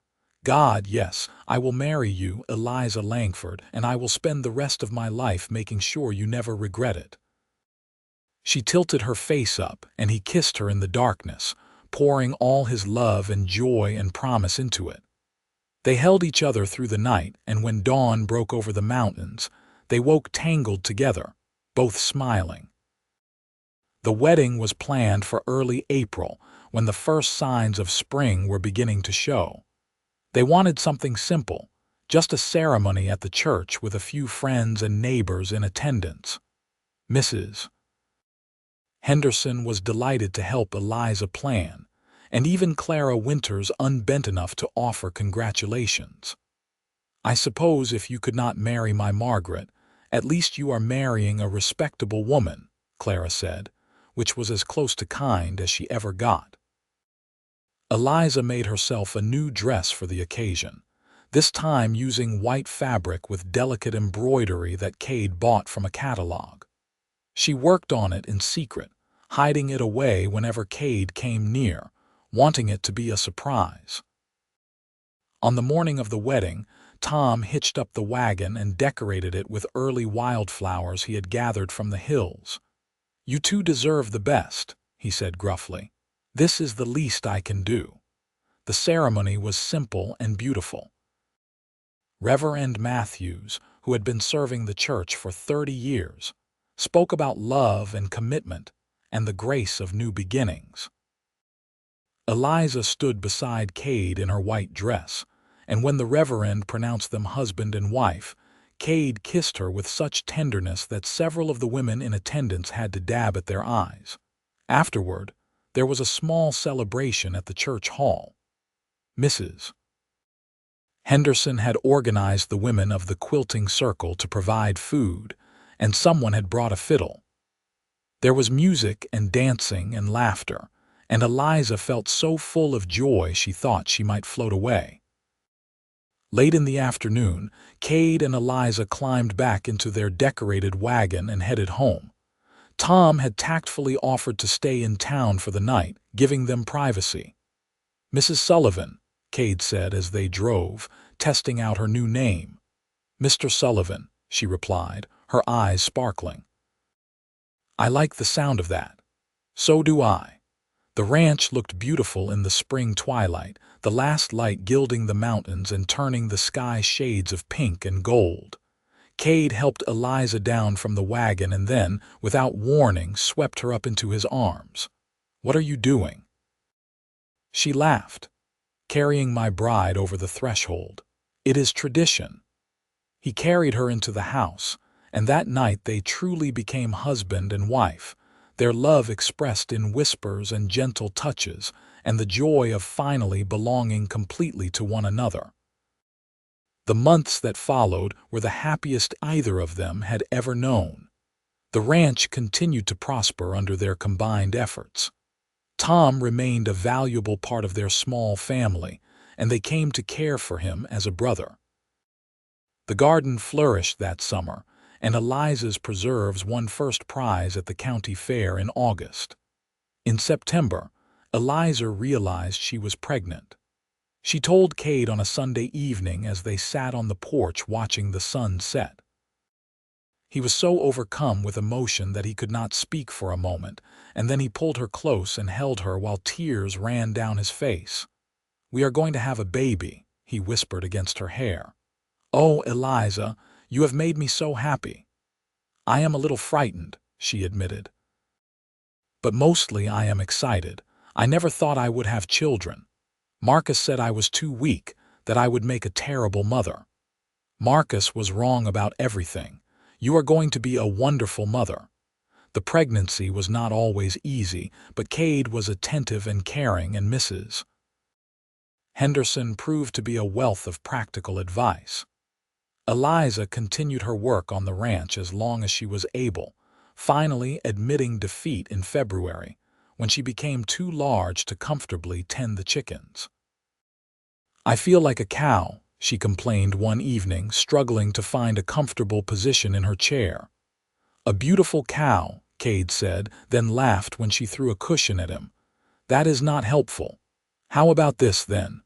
God, yes, I will marry you, Eliza Langford, and I will spend the rest of my life making sure you never regret it." She tilted her face up, and he kissed her in the darkness, pouring all his love and joy and promise into it. They held each other through the night, and when dawn broke over the mountains, they woke tangled together, both smiling. The wedding was planned for early April, when the first signs of spring were beginning to show. They wanted something simple, just a ceremony at the church with a few friends and neighbors in attendance. Mrs. Henderson was delighted to help Eliza plan, and even Clara Winters unbent enough to offer congratulations. "I suppose if you could not marry my Margaret, at least you are marrying a respectable woman," Clara said, which was as close to kind as she ever got. Eliza made herself a new dress for the occasion, this time using white fabric with delicate embroidery that Kade bought from a catalog. She worked on it in secret, hiding it away whenever Kade came near, wanting it to be a surprise. On the morning of the wedding, Tom hitched up the wagon and decorated it with early wildflowers he had gathered from the hills. "You two deserve the best," he said gruffly. "This is the least I can do." The ceremony was simple and beautiful. Reverend Matthews, who had been serving the church for 30 years, spoke about love and commitment and the grace of new beginnings. Eliza stood beside Kade in her white dress, and when the Reverend pronounced them husband and wife, Kade kissed her with such tenderness that several of the women in attendance had to dab at their eyes. Afterward, there was a small celebration at the church hall. Mrs. Henderson had organized the women of the quilting circle to provide food, and someone had brought a fiddle. There was music and dancing and laughter, and Eliza felt so full of joy she thought she might float away. Late in the afternoon, Kade and Eliza climbed back into their decorated wagon and headed home. Tom had tactfully offered to stay in town for the night, giving them privacy. "Mrs. Sullivan," Kade said as they drove, testing out her new name. "Mr. Sullivan," she replied, her eyes sparkling. "I like the sound of that." "So do I." The ranch looked beautiful in the spring twilight, the last light gilding the mountains and turning the sky shades of pink and gold. Kade helped Eliza down from the wagon and then, without warning, swept her up into his arms. "What are you doing?" She laughed. "Carrying my bride over the threshold. It is tradition." He carried her into the house, and that night they truly became husband and wife, their love expressed in whispers and gentle touches, and the joy of finally belonging completely to one another. The months that followed were the happiest either of them had ever known. The ranch continued to prosper under their combined efforts. Tom remained a valuable part of their small family, and they came to care for him as a brother. The garden flourished that summer, and Eliza's preserves won first prize at the county fair in August. In September, Eliza realized she was pregnant. She told Kade on a Sunday evening as they sat on the porch watching the sun set. He was so overcome with emotion that he could not speak for a moment, and then he pulled her close and held her while tears ran down his face. "We are going to have a baby," he whispered against her hair. "Oh, Eliza, you have made me so happy." "I am a little frightened," she admitted. "But mostly I am excited. I never thought I would have children. Marcus said I was too weak, that I would make a terrible mother." "Marcus was wrong about everything. You are going to be a wonderful mother." The pregnancy was not always easy, but Kade was attentive and caring, and Mrs. Henderson proved to be a wealth of practical advice. Eliza continued her work on the ranch as long as she was able, finally admitting defeat in February, when she became too large to comfortably tend the chickens. "I feel like a cow," she complained one evening, struggling to find a comfortable position in her chair. "A beautiful cow," Kade said, then laughed when she threw a cushion at him. "That is not helpful. How about this, then?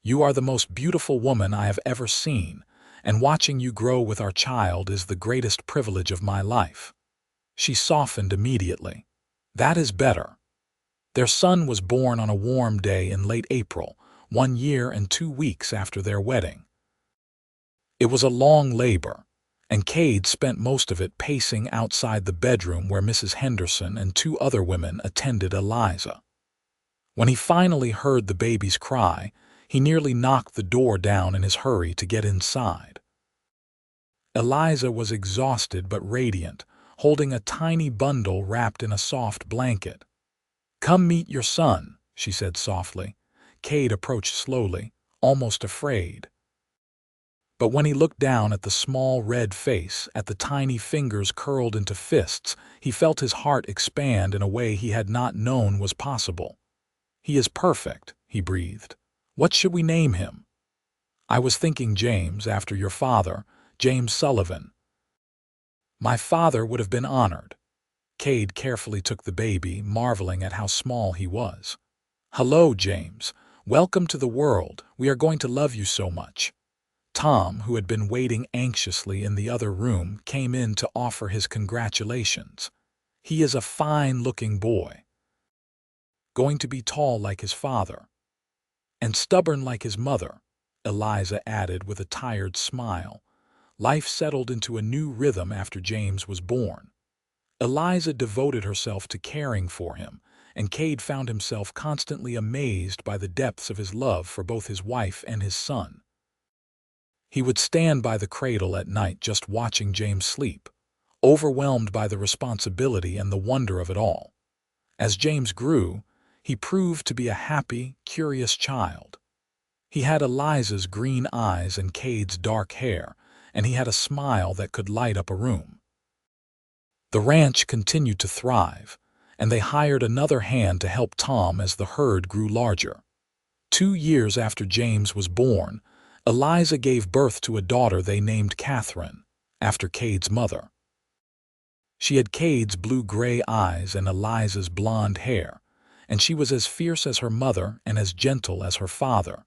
You are the most beautiful woman I have ever seen, and watching you grow with our child is the greatest privilege of my life." She softened immediately. "That is better." Their son was born on a warm day in late April, 1 year and 2 weeks after their wedding. It was a long labor, and Kade spent most of it pacing outside the bedroom where Mrs. Henderson and 2 other women attended Eliza. When he finally heard the baby's cry, he nearly knocked the door down in his hurry to get inside. Eliza was exhausted but radiant, holding a tiny bundle wrapped in a soft blanket. "Come meet your son," she said softly. Kade approached slowly, almost afraid. But when he looked down at the small red face, at the tiny fingers curled into fists, he felt his heart expand in a way he had not known was possible. "He is perfect," he breathed. "What should we name him?" "I was thinking James, after your father, James Sullivan." "My father would have been honored." Kade carefully took the baby, marveling at how small he was. "Hello, James. Welcome to the world. We are going to love you so much." Tom, who had been waiting anxiously in the other room, came in to offer his congratulations. "He is a fine-looking boy. Going to be tall like his father. And stubborn like his mother," Eliza added with a tired smile. Life settled into a new rhythm after James was born. Eliza devoted herself to caring for him, and Kade found himself constantly amazed by the depths of his love for both his wife and his son. He would stand by the cradle at night just watching James sleep, overwhelmed by the responsibility and the wonder of it all. As James grew, he proved to be a happy, curious child. He had Eliza's green eyes and Kade's dark hair, and he had a smile that could light up a room. The ranch continued to thrive, and they hired another hand to help Tom as the herd grew larger. 2 years after James was born, Eliza gave birth to a daughter they named Catherine, after Kade's mother. She had Kade's blue-gray eyes and Eliza's blonde hair, and she was as fierce as her mother and as gentle as her father.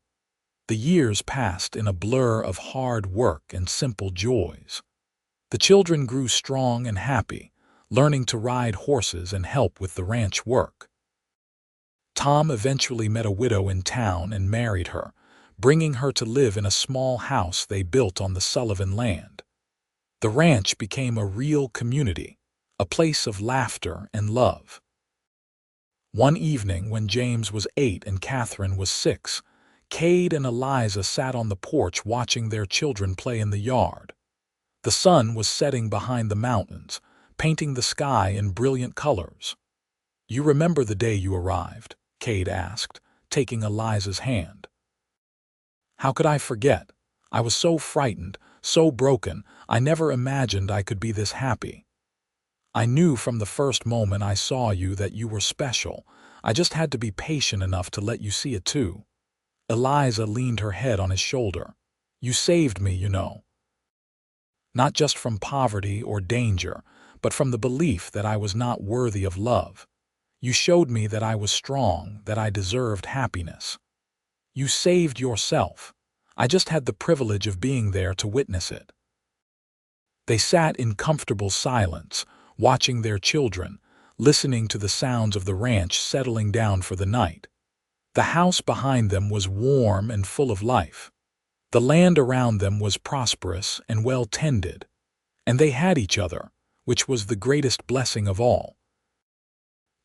The years passed in a blur of hard work and simple joys. The children grew strong and happy, learning to ride horses and help with the ranch work. Tom eventually met a widow in town and married her, bringing her to live in a small house they built on the Sullivan land. The ranch became a real community, a place of laughter and love. One evening when James was 8 and Catherine was 6, Kade and Eliza sat on the porch watching their children play in the yard. The sun was setting behind the mountains, painting the sky in brilliant colors. "You remember the day you arrived?" Kade asked, taking Eliza's hand. "How could I forget? I was so frightened, so broken, I never imagined I could be this happy. I knew from the first moment I saw you that you were special. I just had to be patient enough to let you see it too." Eliza leaned her head on his shoulder. "You saved me, you know. Not just from poverty or danger, but from the belief that I was not worthy of love. You showed me that I was strong, that I deserved happiness. You saved yourself. I just had the privilege of being there to witness it." They sat in comfortable silence, watching their children, listening to the sounds of the ranch settling down for the night. The house behind them was warm and full of life. The land around them was prosperous and well tended, and they had each other, which was the greatest blessing of all.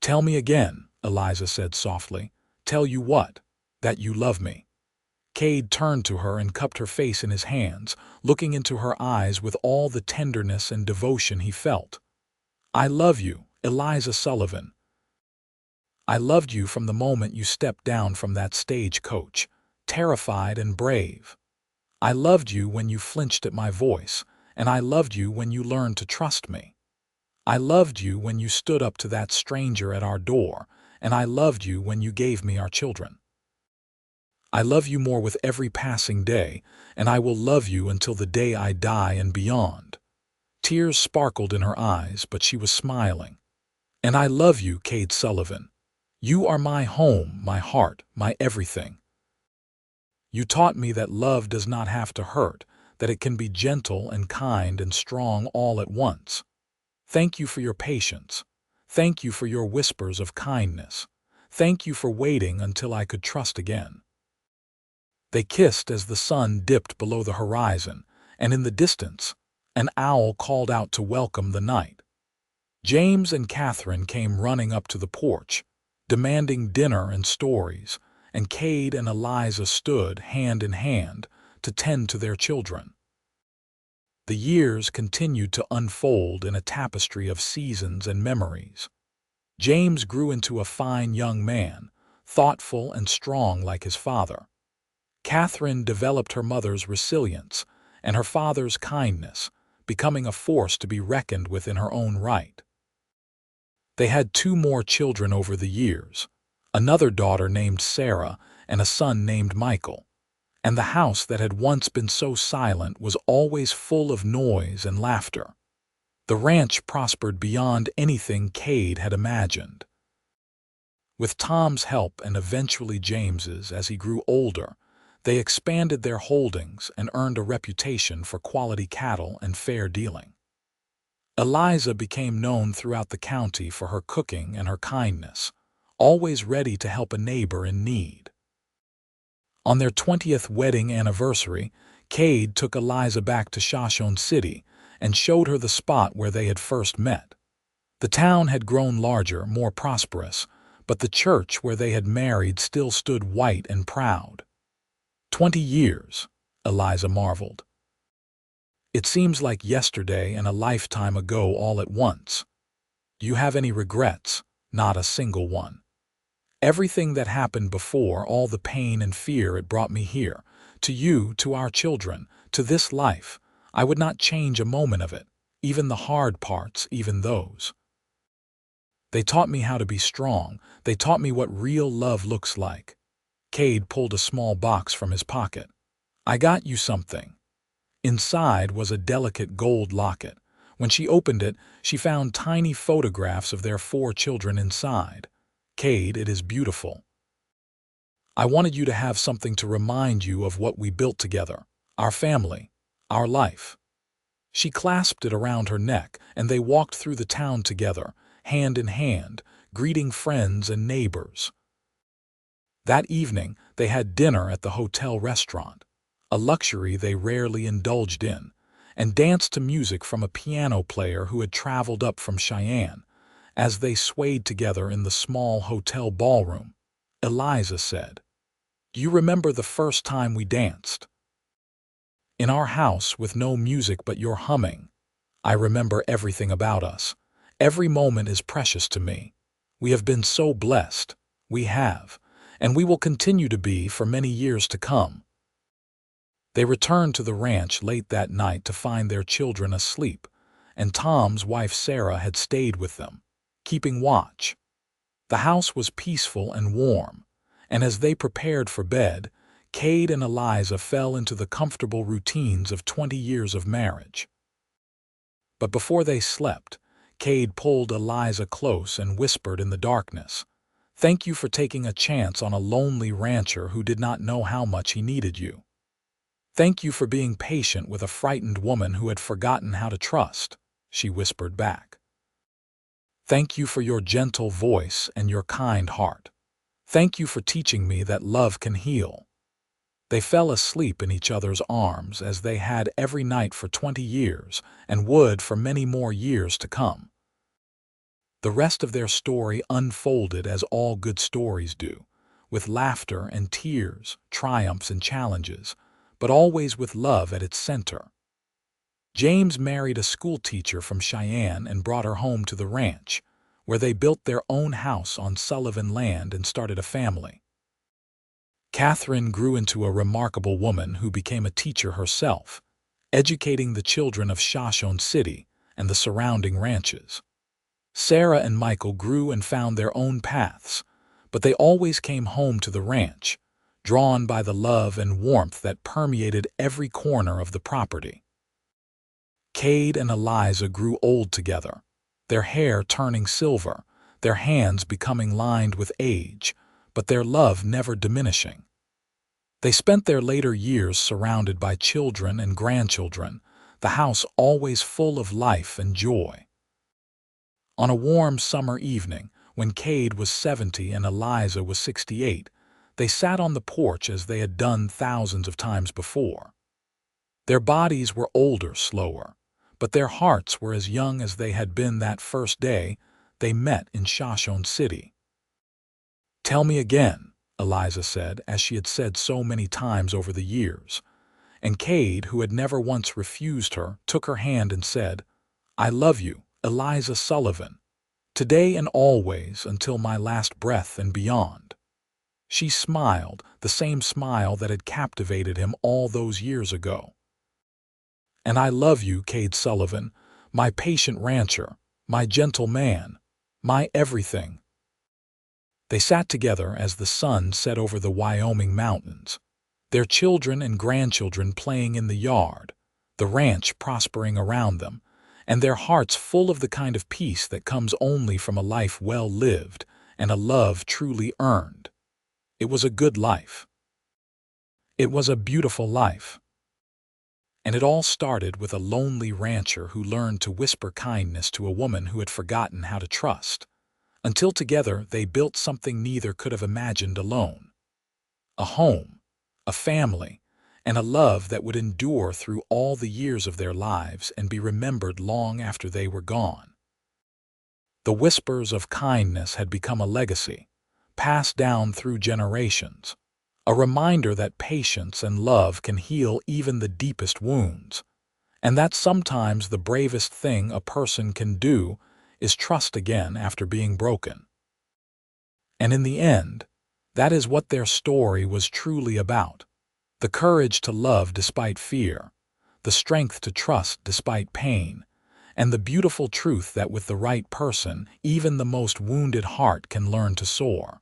"Tell me again," Eliza said softly. "Tell you what?" "That you love me." Kade turned to her and cupped her face in his hands, looking into her eyes with all the tenderness and devotion he felt. "I love you, Eliza Sullivan. I loved you from the moment you stepped down from that stagecoach, terrified and brave. I loved you when you flinched at my voice, and I loved you when you learned to trust me. I loved you when you stood up to that stranger at our door, and I loved you when you gave me our children. I love you more with every passing day, and I will love you until the day I die and beyond." Tears sparkled in her eyes, but she was smiling. "And I love you, Kade Sullivan. You are my home, my heart, my everything. You taught me that love does not have to hurt, that it can be gentle and kind and strong all at once. Thank you for your patience. Thank you for your whispers of kindness. Thank you for waiting until I could trust again." They kissed as the sun dipped below the horizon, and in the distance, an owl called out to welcome the night. James and Catherine came running up to the porch, demanding dinner and stories, and Kade and Eliza stood hand in hand to tend to their children. The years continued to unfold in a tapestry of seasons and memories. James grew into a fine young man, thoughtful and strong like his father. Catherine developed her mother's resilience and her father's kindness, becoming a force to be reckoned with in her own right. They had 2 more children over the years, another daughter named Sarah and a son named Michael, and the house that had once been so silent was always full of noise and laughter. The ranch prospered beyond anything Kade had imagined. With Tom's help and eventually James's as he grew older, they expanded their holdings and earned a reputation for quality cattle and fair dealing. Eliza became known throughout the county for her cooking and her kindness, always ready to help a neighbor in need. On their 20th wedding anniversary, Kade took Eliza back to Shoshone City and showed her the spot where they had first met. The town had grown larger, more prosperous, but the church where they had married still stood white and proud. 20 years, Eliza marveled. It seems like yesterday and a lifetime ago all at once. Do you have any regrets? Not a single one. Everything that happened before, all the pain and fear, it brought me here, to you, to our children, to this life. I would not change a moment of it, even the hard parts, even those. They taught me how to be strong. They taught me what real love looks like. Kade pulled a small box from his pocket. I got you something. Inside was a delicate gold locket. When she opened it, she found tiny photographs of their 4 children inside. Kade, it is beautiful. I wanted you to have something to remind you of what we built together, our family, our life. She clasped it around her neck, and they walked through the town together, hand in hand, greeting friends and neighbors. That evening, they had dinner at the hotel restaurant, a luxury they rarely indulged in, and danced to music from a piano player who had traveled up from Cheyenne. As they swayed together in the small hotel ballroom, Eliza said, "Do you remember the first time we danced? In our house with no music but your humming. I remember everything about us. Every moment is precious to me. We have been so blessed. We have. And we will continue to be for many years to come." They returned to the ranch late that night to find their children asleep, and Tom's wife Sarah had stayed with them, keeping watch. The house was peaceful and warm, and as they prepared for bed, Kade and Eliza fell into the comfortable routines of 20 years of marriage. But before they slept, Kade pulled Eliza close and whispered in the darkness, "Thank you for taking a chance on a lonely rancher who did not know how much he needed you. Thank you for being patient with a frightened woman who had forgotten how to trust," she whispered back. "Thank you for your gentle voice and your kind heart. Thank you for teaching me that love can heal." They fell asleep in each other's arms as they had every night for 20 years and would for many more years to come. The rest of their story unfolded as all good stories do, with laughter and tears, triumphs and challenges, but always with love at its center. James married a schoolteacher from Cheyenne and brought her home to the ranch, where they built their own house on Sullivan land and started a family. Catherine grew into a remarkable woman who became a teacher herself, educating the children of Shoshone City and the surrounding ranches. Sarah and Michael grew and found their own paths, but they always came home to the ranch, drawn by the love and warmth that permeated every corner of the property. Kade and Eliza grew old together, their hair turning silver, their hands becoming lined with age, but their love never diminishing. They spent their later years surrounded by children and grandchildren, the house always full of life and joy. On a warm summer evening, when Kade was 70 and Eliza was 68, They sat on the porch as they had done thousands of times before. Their bodies were older, slower, but their hearts were as young as they had been that first day they met in Shoshone City. "Tell me again," Eliza said, as she had said so many times over the years. And Kade, who had never once refused her, took her hand and said, "I love you, Eliza Sullivan, today and always until my last breath and beyond." She smiled, the same smile that had captivated him all those years ago. "And I love you, Kade Sullivan, my patient rancher, my gentle man, my everything." They sat together as the sun set over the Wyoming mountains, their children and grandchildren playing in the yard, the ranch prospering around them, and their hearts full of the kind of peace that comes only from a life well lived and a love truly earned. It was a good life. It was a beautiful life. And it all started with a lonely rancher who learned to whisper kindness to a woman who had forgotten how to trust, until together they built something neither could have imagined alone. A home, a family, and a love that would endure through all the years of their lives and be remembered long after they were gone. The whispers of kindness had become a legacy, passed down through generations, a reminder that patience and love can heal even the deepest wounds, and that sometimes the bravest thing a person can do is trust again after being broken. And in the end, that is what their story was truly about: the courage to love despite fear, the strength to trust despite pain, and the beautiful truth that with the right person, even the most wounded heart can learn to soar.